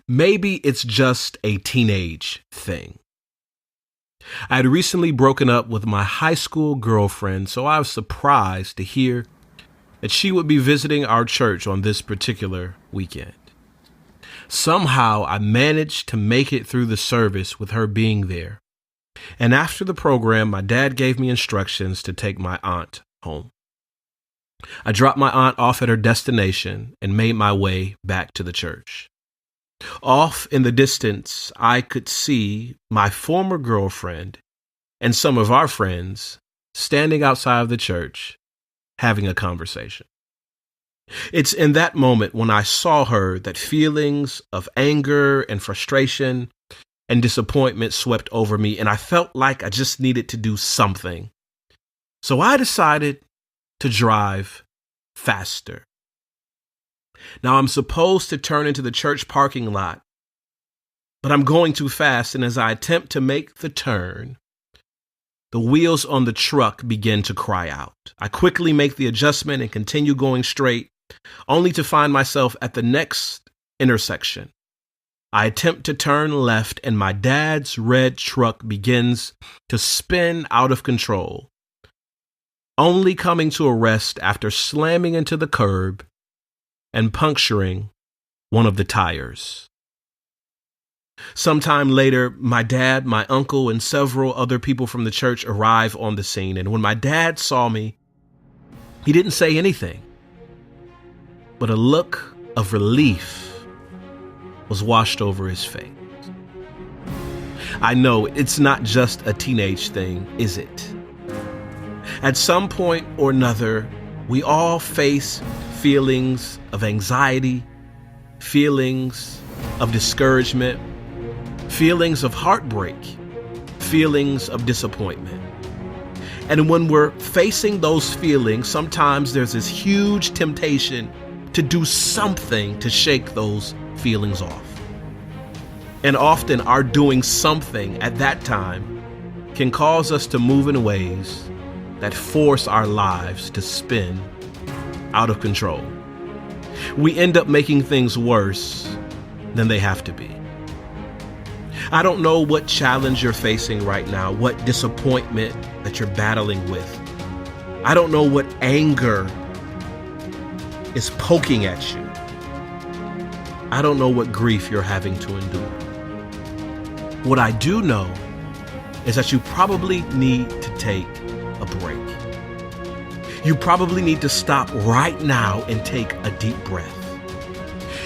Maybe it's just a teenage thing. I had recently broken up with my high school girlfriend, so I was surprised to hear that she would be visiting our church on this particular weekend. Somehow I managed to make it through the service with her being there. And after the program, my dad gave me instructions to take my aunt home. I dropped my aunt off at her destination and made my way back to the church. Off in the distance, I could see my former girlfriend and some of our friends standing outside of the church having a conversation. It's in that moment when I saw her that feelings of anger and frustration and disappointment swept over me, and I felt like I just needed to do something. So I decided to drive faster. Now I'm supposed to turn into the church parking lot, but I'm going too fast, and as I attempt to make the turn, the wheels on the truck begin to cry out. I quickly make the adjustment and continue going straight, only to find myself at the next intersection. I attempt to turn left, and my dad's red truck begins to spin out of control, only coming to a rest after slamming into the curb and puncturing one of the tires. Sometime later, my dad, my uncle, and several other people from the church arrive on the scene, and when my dad saw me, he didn't say anything, but a look of relief was washed over his face. I know it's not just a teenage thing, is it? At some point or another, we all face feelings of anxiety, feelings of discouragement, feelings of heartbreak, feelings of disappointment. And when we're facing those feelings, sometimes there's this huge temptation to do something to shake those feelings off. And often our doing something at that time can cause us to move in ways that force our lives to spin out of control. We end up making things worse than they have to be. I don't know what challenge you're facing right now, what disappointment that you're battling with. I don't know what anger is poking at you. I don't know what grief you're having to endure. What I do know is that you probably need to take a break. You probably need to stop right now and take a deep breath.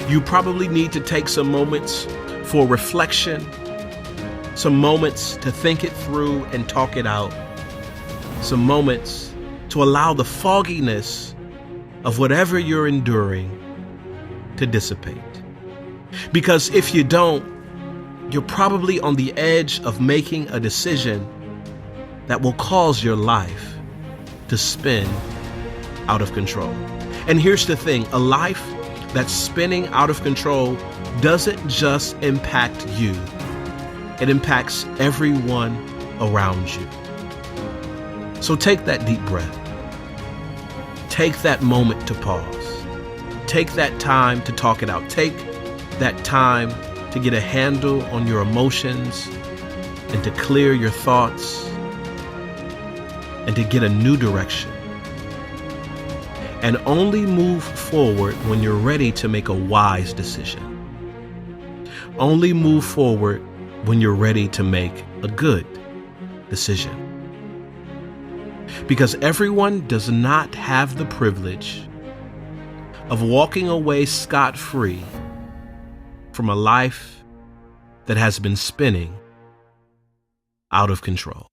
You probably need to take some moments for reflection, some moments to think it through and talk it out, some moments to allow the fogginess of whatever you're enduring to dissipate. Because if you don't, you're probably on the edge of making a decision that will cause your life to spin out of control. And here's the thing, a life that's spinning out of control doesn't just impact you, it impacts everyone around you. So take that deep breath. Take that moment to pause. Take that time to talk it out. Take that time to get a handle on your emotions and to clear your thoughts and to get a new direction. And only move forward when you're ready to make a wise decision. Only move forward when you're ready to make a good decision. Because everyone does not have the privilege of walking away scot-free from a life that has been spinning out of control.